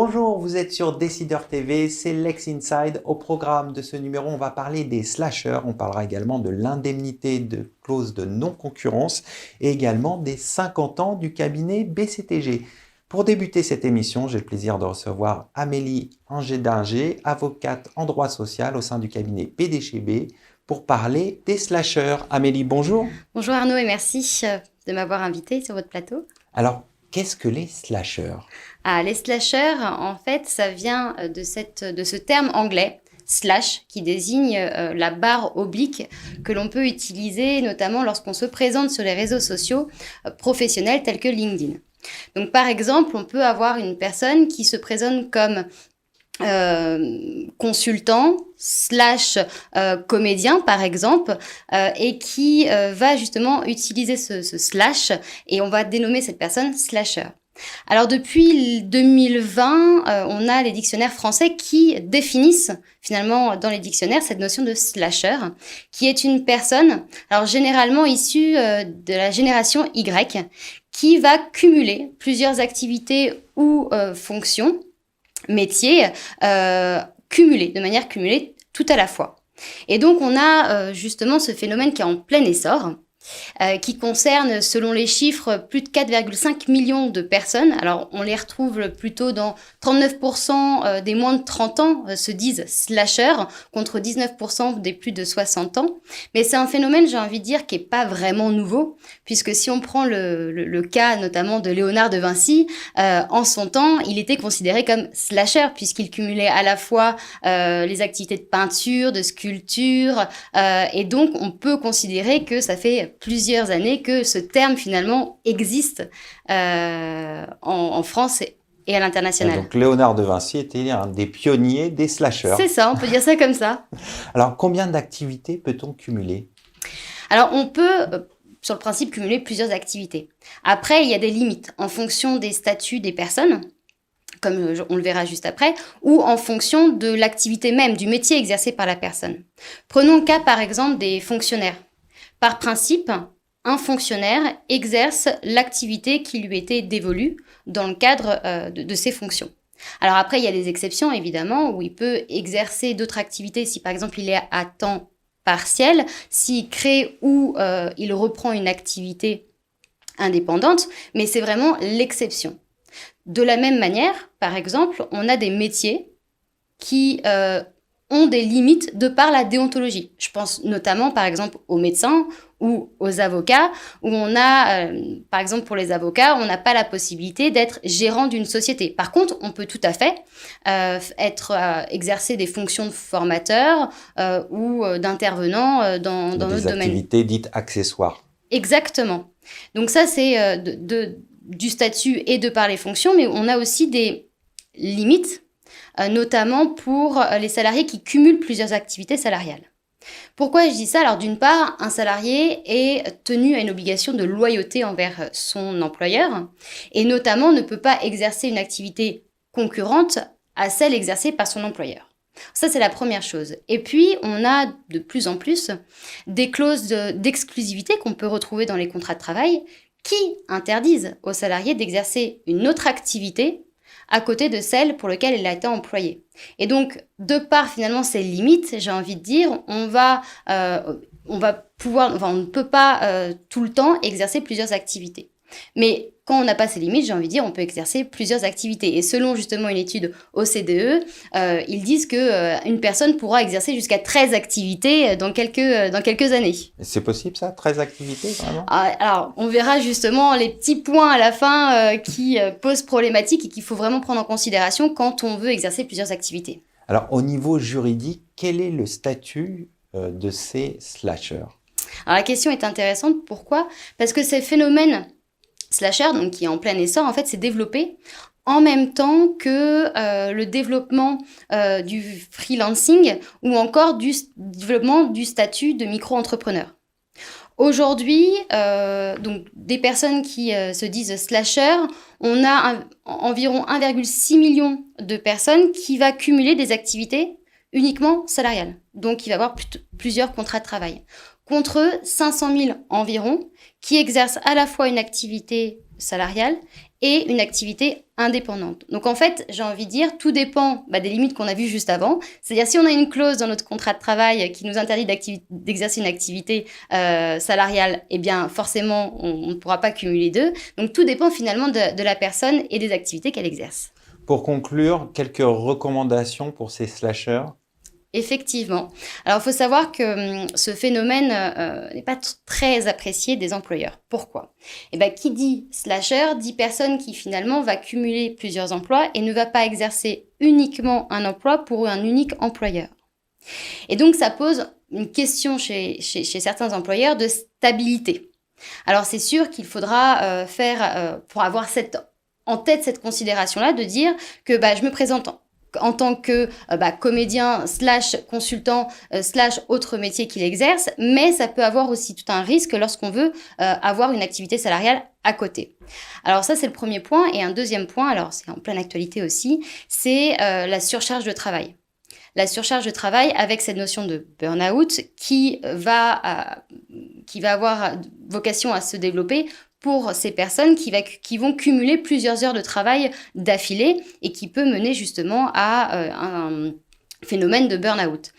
Bonjour, vous êtes sur Décideur TV, c'est Lex Inside. Au programme de ce numéro, on va parler des slashers, on parlera également de l'indemnité de clause de non-concurrence et également des 50 ans du cabinet BCTG. Pour débuter cette émission, j'ai le plaisir de recevoir Amélie Angédinger, avocate en droit social au sein du cabinet PDCB, pour parler des slashers. Amélie, bonjour. Bonjour Arnaud et merci de m'avoir invité sur votre plateau. Alors, qu'est-ce que les slashers ? Les slashers, en fait, ça vient de ce terme anglais, slash, qui désigne la barre oblique que l'on peut utiliser notamment lorsqu'on se présente sur les réseaux sociaux professionnels tels que LinkedIn. Donc, par exemple, on peut avoir une personne qui se présente comme consultant / comédien par exemple et qui va justement utiliser ce slash et on va dénommer cette personne slasher. Alors depuis 2020, on a les dictionnaires français qui définissent finalement dans les dictionnaires cette notion de slasher, qui est une personne, alors généralement issue de la génération Y, qui va cumuler plusieurs activités ou fonctions, métiers, de manière cumulée tout à la fois. Et donc on a justement ce phénomène qui est en plein essor, qui concerne, selon les chiffres, plus de 4,5 millions de personnes. Alors, on les retrouve plutôt dans 39% des moins de 30 ans se disent slashers, contre 19% des plus de 60 ans. Mais c'est un phénomène, j'ai envie de dire, qui est pas vraiment nouveau, puisque si on prend le cas notamment de Léonard de Vinci, en son temps, il était considéré comme slasher, puisqu'il cumulait à la fois les activités de peinture, de sculpture, et donc on peut considérer que ça fait plusieurs années que ce terme finalement existe en France et à l'international. Donc Léonard de Vinci était un des pionniers des slashers. C'est ça, on peut dire ça comme ça. Alors combien d'activités peut-on cumuler ? Alors on peut, sur le principe, cumuler plusieurs activités. Après, il y a des limites en fonction des statuts des personnes, comme on le verra juste après, ou en fonction de l'activité même, du métier exercé par la personne. Prenons le cas par exemple des fonctionnaires. Par principe, un fonctionnaire exerce l'activité qui lui était dévolue dans le cadre de ses fonctions. Alors après, il y a des exceptions, évidemment, où il peut exercer d'autres activités si, par exemple, il est à temps partiel, s'il crée ou il reprend une activité indépendante, mais c'est vraiment l'exception. De la même manière, par exemple, on a des métiers qui ont des limites de par la déontologie. Je pense notamment, par exemple, aux médecins ou aux avocats, où on a, par exemple, pour les avocats, on n'a pas la possibilité d'être gérant d'une société. Par contre, on peut tout à fait exercer des fonctions de formateur ou d'intervenant dans notre domaine. Des activités dites accessoires. Exactement. Donc ça, c'est du statut et de par les fonctions, mais on a aussi des limites, notamment pour les salariés qui cumulent plusieurs activités salariales. Pourquoi je dis ça ? Alors d'une part, un salarié est tenu à une obligation de loyauté envers son employeur et notamment ne peut pas exercer une activité concurrente à celle exercée par son employeur. Ça, c'est la première chose. Et puis, on a de plus en plus des clauses d'exclusivité qu'on peut retrouver dans les contrats de travail qui interdisent aux salariés d'exercer une autre activité à côté de celle pour laquelle il a été employé. Et donc, de par finalement ces limites, j'ai envie de dire, on ne peut pas tout le temps exercer plusieurs activités. Mais quand on n'a pas ces limites, j'ai envie de dire, on peut exercer plusieurs activités. Et selon justement une étude OCDE, ils disent qu'une personne pourra exercer jusqu'à 13 activités dans quelques années. C'est possible ça, 13 activités vraiment ? Alors, on verra justement les petits points à la fin qui posent problématique et qu'il faut vraiment prendre en considération quand on veut exercer plusieurs activités. Alors, au niveau juridique, quel est le statut de ces slashers ? Alors, la question est intéressante. Pourquoi ? Parce que ces phénomènes slasher, donc qui est en plein essor, en fait, s'est développé en même temps que le développement du freelancing ou encore du développement du statut de micro-entrepreneur. Aujourd'hui, donc des personnes qui se disent slasher, on a environ 1,6 million de personnes qui va cumuler des activités uniquement salariales. Donc, il va y avoir plusieurs contrats de travail. Contre 500 000 environ qui exercent à la fois une activité salariale et une activité indépendante. Donc en fait, j'ai envie de dire, tout dépend des limites qu'on a vues juste avant. C'est-à-dire si on a une clause dans notre contrat de travail qui nous interdit d'exercer une activité salariale, eh bien forcément, on ne pourra pas cumuler deux. Donc tout dépend finalement de la personne et des activités qu'elle exerce. Pour conclure, quelques recommandations pour ces slashers? Effectivement. Alors, il faut savoir que ce phénomène n'est pas très apprécié des employeurs. Pourquoi? Eh bien, qui dit slasher dit personne qui finalement va cumuler plusieurs emplois et ne va pas exercer uniquement un emploi pour un unique employeur. Et donc, ça pose une question chez certains employeurs de stabilité. Alors, c'est sûr qu'il faudra pour avoir en tête cette considération-là, de dire que je me présente en tant que comédien / consultant / autre métier qu'il exerce, mais ça peut avoir aussi tout un risque lorsqu'on veut avoir une activité salariale à côté. Alors ça, c'est le premier point. Et un deuxième point, alors c'est en pleine actualité aussi, c'est la surcharge de travail. La surcharge de travail avec cette notion de burn-out qui va avoir vocation à se développer pour ces personnes qui vont cumuler plusieurs heures de travail d'affilée et qui peut mener justement à un phénomène de burn-out.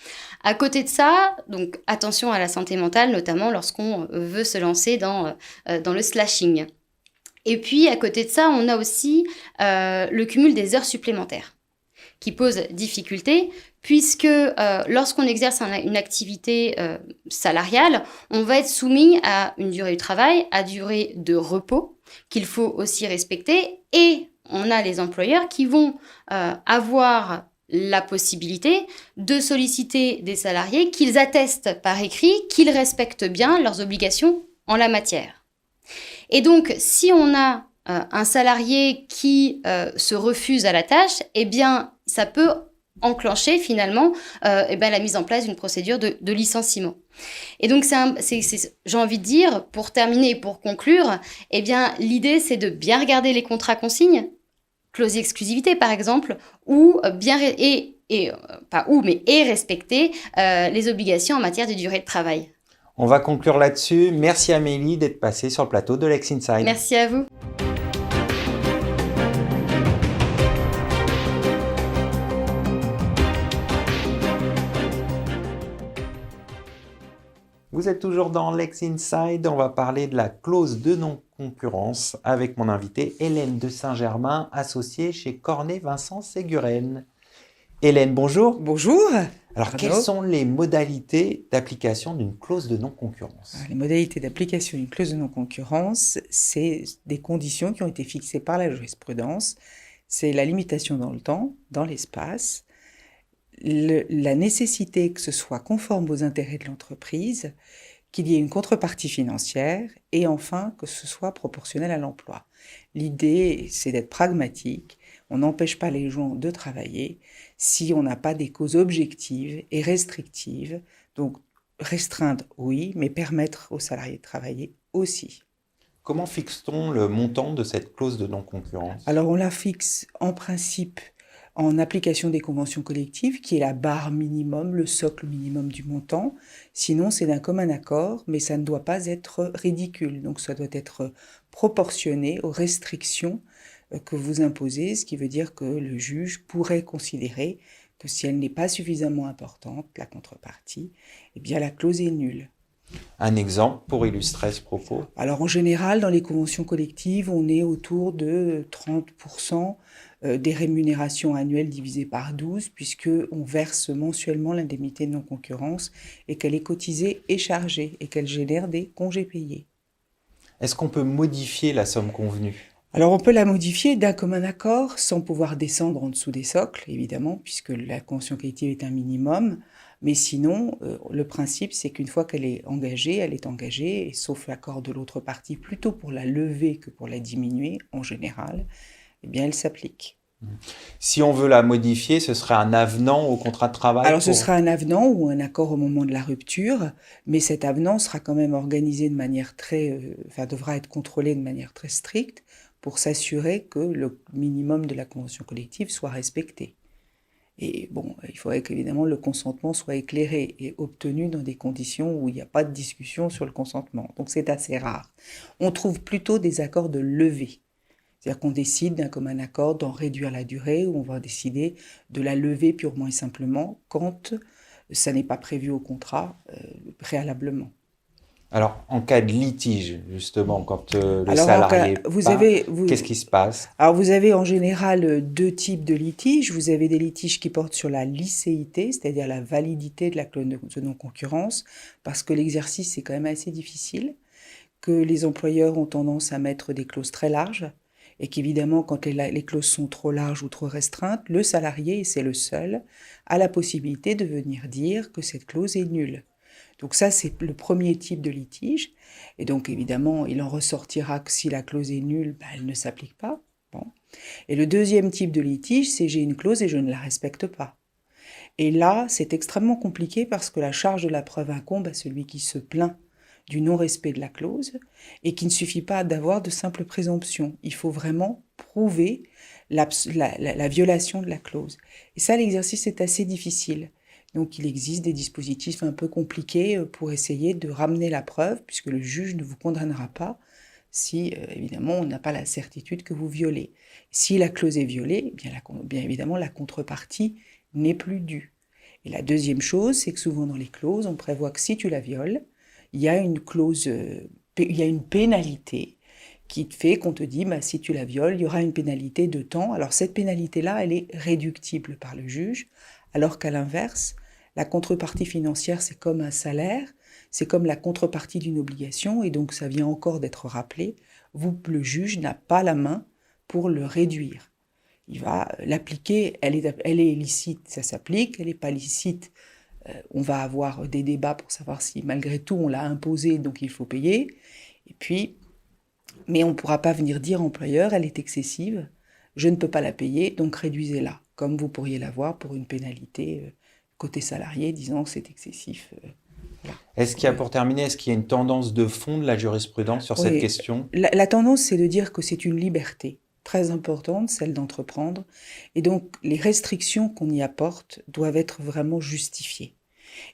À côté de ça, donc attention à la santé mentale, notamment lorsqu'on veut se lancer dans le slashing. Et puis, à côté de ça, on a aussi le cumul des heures supplémentaires qui pose difficulté, puisque lorsqu'on exerce une activité salariale, on va être soumis à une durée du travail, à durée de repos, qu'il faut aussi respecter, et on a les employeurs qui vont avoir la possibilité de solliciter des salariés qu'ils attestent par écrit qu'ils respectent bien leurs obligations en la matière. Et donc, si on a un salarié qui se refuse à la tâche, eh bien, ça peut enclencher finalement la mise en place d'une procédure de licenciement. Et donc, j'ai envie de dire, pour terminer et pour conclure, eh bien, l'idée, c'est de bien regarder les contrats consignes, clause exclusivité par exemple, ou respecter les obligations en matière de durée de travail. On va conclure là-dessus. Merci Amélie d'être passée sur le plateau de Lex Inside. Merci à vous. Vous êtes toujours dans Lex Inside. On va parler de la clause de non-concurrence avec mon invitée Hélène de Saint-Germain, associée chez Cornet Vincent Ségurène. Hélène, bonjour. Bonjour. Alors, quelles sont les modalités d'application d'une clause de non-concurrence? Les modalités d'application d'une clause de non-concurrence, c'est des conditions qui ont été fixées par la jurisprudence. C'est la limitation dans le temps, dans l'espace, la nécessité que ce soit conforme aux intérêts de l'entreprise, qu'il y ait une contrepartie financière et enfin que ce soit proportionnel à l'emploi. L'idée, c'est d'être pragmatique. On n'empêche pas les gens de travailler si on n'a pas des causes objectives et restrictives. Donc, restreindre, oui, mais permettre aux salariés de travailler aussi. Comment fixe-t-on le montant de cette clause de non-concurrence? Alors, on la fixe en principe en application des conventions collectives, qui est la barre minimum, le socle minimum du montant. Sinon, c'est d'un commun accord, mais ça ne doit pas être ridicule. Donc, ça doit être proportionné aux restrictions que vous imposez, ce qui veut dire que le juge pourrait considérer que si elle n'est pas suffisamment importante, la contrepartie, eh bien la clause est nulle. Un exemple pour illustrer ce propos? Alors en général, dans les conventions collectives, on est autour de 30% des rémunérations annuelles divisées par 12, puisqu'on verse mensuellement l'indemnité de non-concurrence et qu'elle est cotisée et chargée et qu'elle génère des congés payés. Est-ce qu'on peut modifier la somme convenue? Alors on peut la modifier d'un commun accord sans pouvoir descendre en dessous des socles, évidemment, puisque la convention collective est un minimum. Mais sinon, le principe, c'est qu'une fois qu'elle est engagée, et sauf l'accord de l'autre partie, plutôt pour la lever que pour la diminuer, en général, eh bien elle s'applique. Si on veut la modifier, ce serait un avenant au contrat de travail? Alors ce sera un avenant ou un accord au moment de la rupture, mais cet avenant sera quand même organisé de manière devra être contrôlé de manière très stricte, pour s'assurer que le minimum de la convention collective soit respecté. Et bon, il faudrait qu'évidemment le consentement soit éclairé et obtenu dans des conditions où il n'y a pas de discussion sur le consentement. Donc c'est assez rare. On trouve plutôt des accords de levée. C'est-à-dire qu'on décide d'un commun accord d'en réduire la durée ou on va décider de la lever purement et simplement quand ça n'est pas prévu au contrat préalablement. Alors, en cas de litige, justement, quand le Alors, salarié vous part, avez, qu'est-ce qui se passe? alors vous avez en général deux types de litiges. Vous avez des litiges qui portent sur la licéité, c'est-à-dire la validité de la clause de non-concurrence, parce que l'exercice est quand même assez difficile, que les employeurs ont tendance à mettre des clauses très larges, et qu'évidemment, quand les clauses sont trop larges ou trop restreintes, le salarié, et c'est le seul, a la possibilité de venir dire que cette clause est nulle. Donc ça, c'est le premier type de litige. Et donc, évidemment, il en ressortira que si la clause est nulle, elle ne s'applique pas. Bon. Et le deuxième type de litige, c'est j'ai une clause et je ne la respecte pas. Et là, c'est extrêmement compliqué parce que la charge de la preuve incombe à celui qui se plaint du non-respect de la clause et qu'il ne suffit pas d'avoir de simples présomptions. Il faut vraiment prouver la violation de la clause. Et ça, l'exercice est assez difficile. Donc, il existe des dispositifs un peu compliqués pour essayer de ramener la preuve, puisque le juge ne vous condamnera pas si, évidemment, on n'a pas la certitude que vous violez. Si la clause est violée, bien évidemment, la contrepartie n'est plus due. Et la deuxième chose, c'est que souvent dans les clauses, on prévoit que si tu la violes, il y a une clause, il y a une pénalité qui te fait qu'on te dit, si tu la violes, il y aura une pénalité de temps. Alors, cette pénalité-là, elle est réductible par le juge, alors qu'à l'inverse, la contrepartie financière, c'est comme un salaire, c'est comme la contrepartie d'une obligation, et donc ça vient encore d'être rappelé, le juge n'a pas la main pour le réduire. Il va l'appliquer, elle est licite, ça s'applique, elle n'est pas licite, on va avoir des débats pour savoir si malgré tout on l'a imposé, donc il faut payer, et puis, mais on ne pourra pas venir dire employeur, elle est excessive, je ne peux pas la payer, donc réduisez-la, comme vous pourriez l'avoir pour une pénalité côté salarié, disant que c'est excessif. Voilà. Est-ce qu'il y a, pour terminer, est-ce qu'il y a une tendance de fond de la jurisprudence sur cette question? La tendance, c'est de dire que c'est une liberté très importante, celle d'entreprendre, et donc les restrictions qu'on y apporte doivent être vraiment justifiées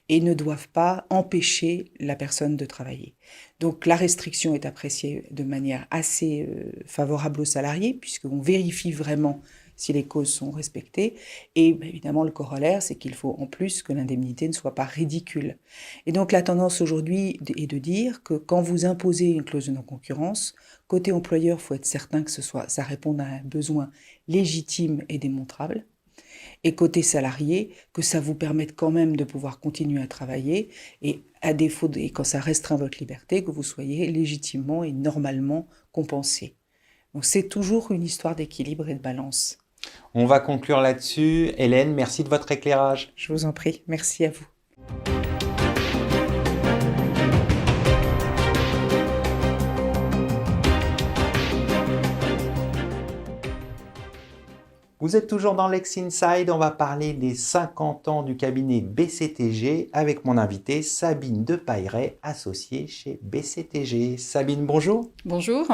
et ne doivent pas empêcher la personne de travailler. Donc la restriction est appréciée de manière assez favorable aux salariés, puisqu'on vérifie vraiment si les causes sont respectées. Et évidemment, le corollaire, c'est qu'il faut en plus que l'indemnité ne soit pas ridicule. Et donc la tendance aujourd'hui est de dire que quand vous imposez une clause de non-concurrence, côté employeur, il faut être certain que ça réponde à un besoin légitime et démontrable. Et côté salarié, que ça vous permette quand même de pouvoir continuer à travailler et à défaut, et quand ça restreint votre liberté, que vous soyez légitimement et normalement compensé. Donc c'est toujours une histoire d'équilibre et de balance. On va conclure là-dessus. Hélène, merci de votre éclairage. Je vous en prie, merci à vous. Vous êtes toujours dans Lex Inside, on va parler des 50 ans du cabinet BCTG avec mon invitée Sabine Depayret, associée chez BCTG. Sabine, bonjour. Bonjour.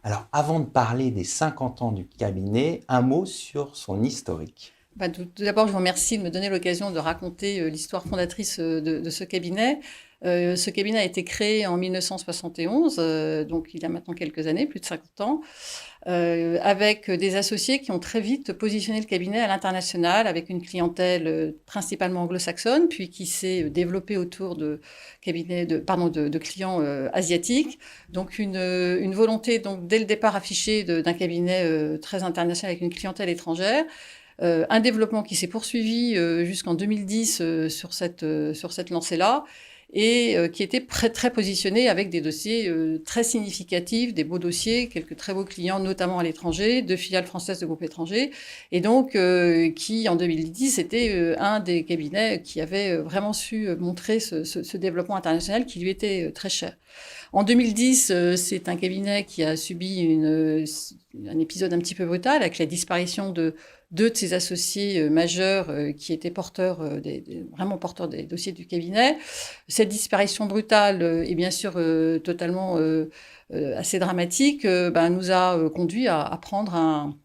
Alors, avant de parler des 50 ans du cabinet, un mot sur son historique. Tout d'abord, je vous remercie de me donner l'occasion de raconter l'histoire fondatrice de ce cabinet. Ce cabinet a été créé en 1971, donc il y a maintenant quelques années, plus de 50 ans, avec des associés qui ont très vite positionné le cabinet à l'international, avec une clientèle principalement anglo-saxonne, puis qui s'est développée autour de clients asiatiques. Donc une volonté, donc, dès le départ affichée d'un cabinet très international avec une clientèle étrangère. Un développement qui s'est poursuivi jusqu'en 2010 sur cette lancée-là, et qui était très positionné avec des dossiers très significatifs, des beaux dossiers, quelques très beaux clients, notamment à l'étranger, 2 filiales françaises de groupes étrangers, et donc qui, en 2010, était un des cabinets qui avait vraiment su montrer ce développement international qui lui était très cher. En 2010, c'est un cabinet qui a subi un épisode un petit peu brutal avec la disparition de 2 de ses associés majeurs qui étaient vraiment porteurs des dossiers du cabinet. Cette disparition brutale et bien sûr totalement assez dramatique nous a conduit à prendre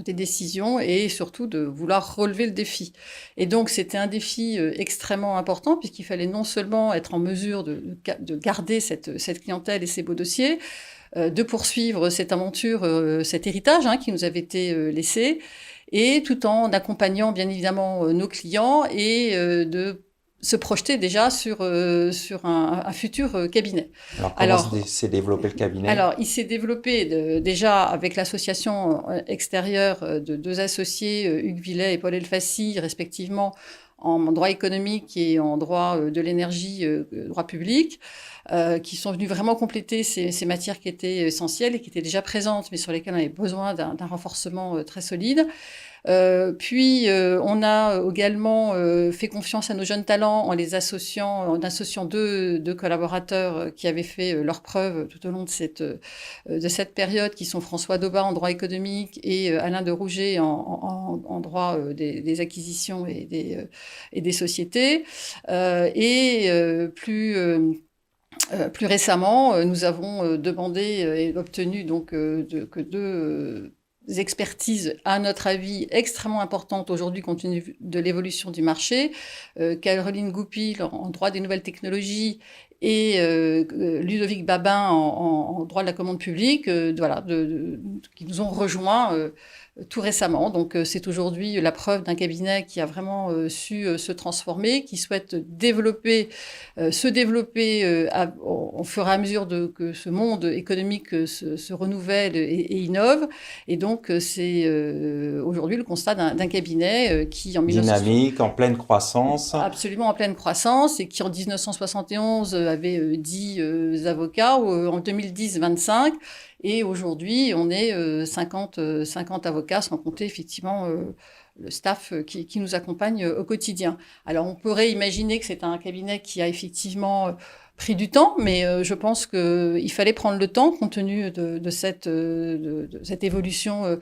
des décisions et surtout de vouloir relever le défi. Et donc, c'était un défi extrêmement important puisqu'il fallait non seulement être en mesure de garder cette clientèle et ces beaux dossiers, de poursuivre cette aventure, cet héritage qui nous avait été laissé, et tout en accompagnant bien évidemment nos clients et de se projeter déjà sur un futur cabinet. Alors, comment s'est développé le cabinet? Alors, il s'est développé déjà avec l'association extérieure de deux associés, Hugues Villet et Paul Elfassi, respectivement, en droit économique et en droit de l'énergie, droit public, qui sont venus vraiment compléter ces matières qui étaient essentielles et qui étaient déjà présentes, mais sur lesquelles on avait besoin d'un renforcement très solide. Puis on a également fait confiance à nos jeunes talents en associant deux collaborateurs qui avaient fait leurs preuves tout au long de cette période, qui sont François Daubat en droit économique et Alain de Rouget en droit des acquisitions et des sociétés. Plus récemment, nous avons demandé et obtenu donc que deux expertises, à notre avis, extrêmement importantes aujourd'hui compte tenu de l'évolution du marché. Caroline Goupil en droit des nouvelles technologies et Ludovic Babin en droit de la commande publique, qui nous ont rejoints tout récemment. Donc c'est aujourd'hui la preuve d'un cabinet qui a vraiment su se transformer, qui souhaite se développer au fur et à mesure que ce monde économique se renouvelle et innove. Et donc c'est aujourd'hui le constat d'un cabinet qui dynamique, en pleine croissance. Absolument en pleine croissance, et qui en 1971 avait 10 avocats, en 2010 25. Et aujourd'hui, on est 50 avocats, sans compter effectivement le staff qui nous accompagne au quotidien. Alors, on pourrait imaginer que c'est un cabinet qui a effectivement pris du temps, mais je pense qu'il fallait prendre le temps, compte tenu de cette évolution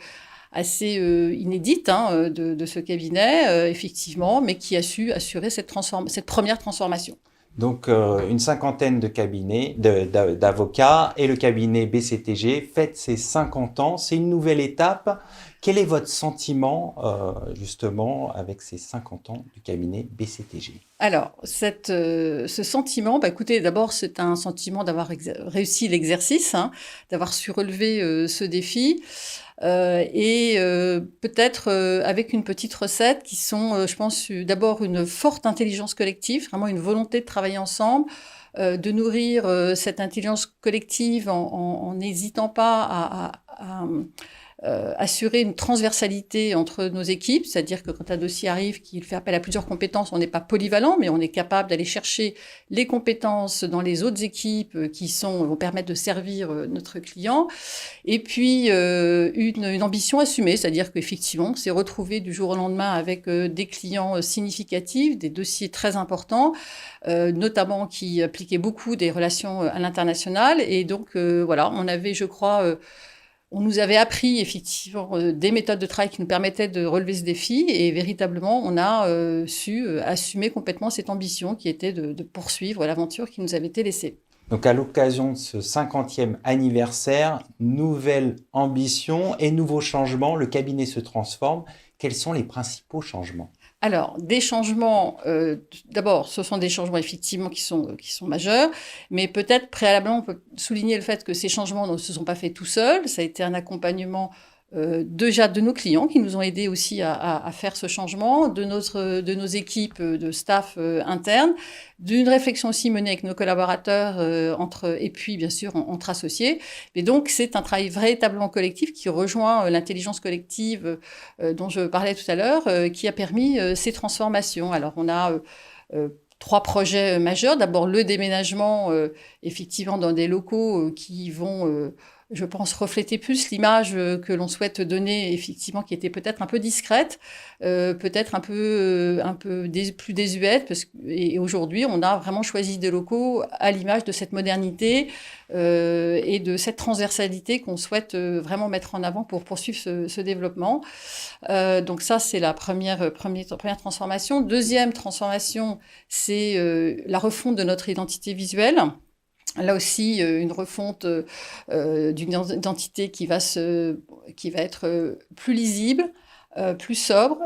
assez inédite de ce cabinet, effectivement, mais qui a su assurer cette première transformation. Donc, une cinquantaine de cabinets, d'avocats, et le cabinet BCTG fête ses 50 ans. C'est une nouvelle étape. Quel est votre sentiment, justement, avec ces 50 ans du cabinet BCTG? Alors, ce sentiment, écoutez, d'abord, c'est un sentiment d'avoir réussi l'exercice, d'avoir su relever ce défi. Peut-être avec une petite recette qui sont, je pense, d'abord une forte intelligence collective, vraiment une volonté de travailler ensemble, de nourrir cette intelligence collective en n'hésitant pas à assurer une transversalité entre nos équipes, c'est-à-dire que quand un dossier arrive qui fait appel à plusieurs compétences, on n'est pas polyvalent, mais on est capable d'aller chercher les compétences dans les autres équipes qui vont permettre de servir notre client. Et puis une ambition assumée, c'est-à-dire qu'effectivement, on s'est retrouvé du jour au lendemain avec des clients significatifs, des dossiers très importants, notamment qui appliquaient beaucoup des relations à l'international. Et donc on avait, je crois, on nous avait appris effectivement des méthodes de travail qui nous permettaient de relever ce défi, et véritablement on a su assumer complètement cette ambition qui était de poursuivre l'aventure qui nous avait été laissée. Donc à l'occasion de ce 50e anniversaire, nouvelle ambition et nouveaux changements, le cabinet se transforme. Quels sont les principaux changements ? Alors, des changements, d'abord, ce sont des changements effectivement qui sont majeurs, mais peut-être préalablement, on peut souligner le fait que ces changements ne se sont pas faits tout seuls. Ça a été un accompagnement déjà de nos clients qui nous ont aidés aussi à faire ce changement, de nos équipes de staff interne, d'une réflexion aussi menée avec nos collaborateurs et puis bien sûr entre associés. Et donc c'est un travail véritablement collectif qui rejoint l'intelligence collective dont je parlais tout à l'heure, qui a permis ces transformations. Alors on a 3 projets majeurs. D'abord le déménagement effectivement dans des locaux qui vont je pense refléter plus l'image que l'on souhaite donner, effectivement, qui était peut-être un peu discrète, peut-être un peu plus désuète, et aujourd'hui, on a vraiment choisi des locaux à l'image de cette modernité et de cette transversalité qu'on souhaite vraiment mettre en avant pour poursuivre ce développement. Donc ça, c'est la première transformation. Deuxième transformation, c'est la refonte de notre identité visuelle. Là aussi, une refonte d'une identité qui va être plus lisible, plus sobre,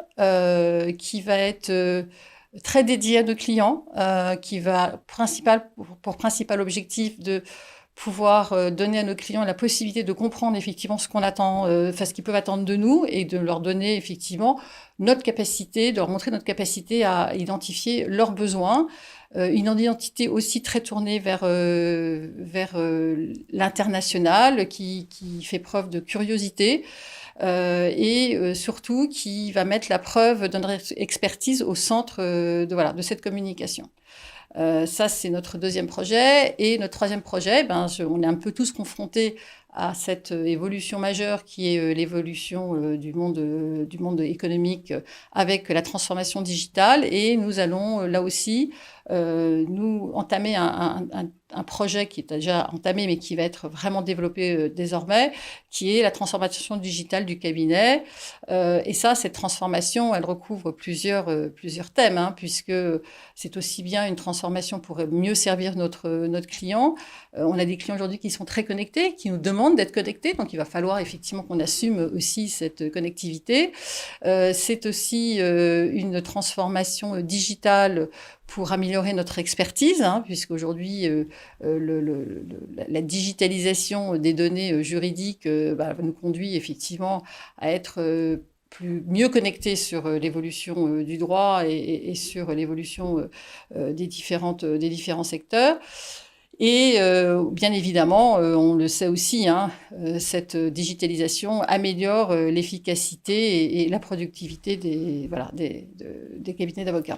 qui va être très dédiée à nos clients, qui va pour principal objectif de pouvoir donner à nos clients la possibilité de comprendre effectivement ce qu'on attend, ce qu'ils peuvent attendre de nous, et de leur donner effectivement notre capacité, de leur montrer notre capacité à identifier leurs besoins. Une identité aussi très tournée vers l'international, qui fait preuve de curiosité, et surtout qui va mettre la preuve de notre expertise au centre de cette communication. Ça, c'est notre deuxième projet. Et notre troisième projet, on est un peu tous confrontés à cette évolution majeure qui est l'évolution du monde économique avec la transformation digitale. Et nous allons là aussi nous entamer un projet qui est déjà entamé, mais qui va être vraiment développé désormais, qui est la transformation digitale du cabinet. Et ça, cette transformation, elle recouvre plusieurs thèmes, puisque c'est aussi bien une transformation pour mieux servir notre client. On a des clients aujourd'hui qui sont très connectés, qui nous demandent d'être connectés, donc il va falloir effectivement qu'on assume aussi cette connectivité. C'est aussi une transformation digitale pour améliorer notre expertise, puisqu'aujourd'hui, la digitalisation des données juridiques nous conduit effectivement à être mieux connectés sur l'évolution du droit et sur l'évolution des différents secteurs. Et bien évidemment, on le sait aussi, cette digitalisation améliore l'efficacité et la productivité des cabinets d'avocats.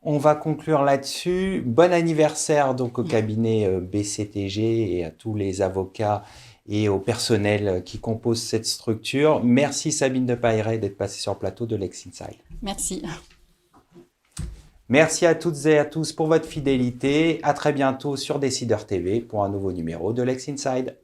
On va conclure là-dessus. Bon anniversaire donc au cabinet BCTG et à tous les avocats et au personnel qui compose cette structure. Merci Sabine de Pailleret d'être passée sur le plateau de Lex Inside. Merci. Merci à toutes et à tous pour votre fidélité. À très bientôt sur Décideur TV pour un nouveau numéro de Lex Inside.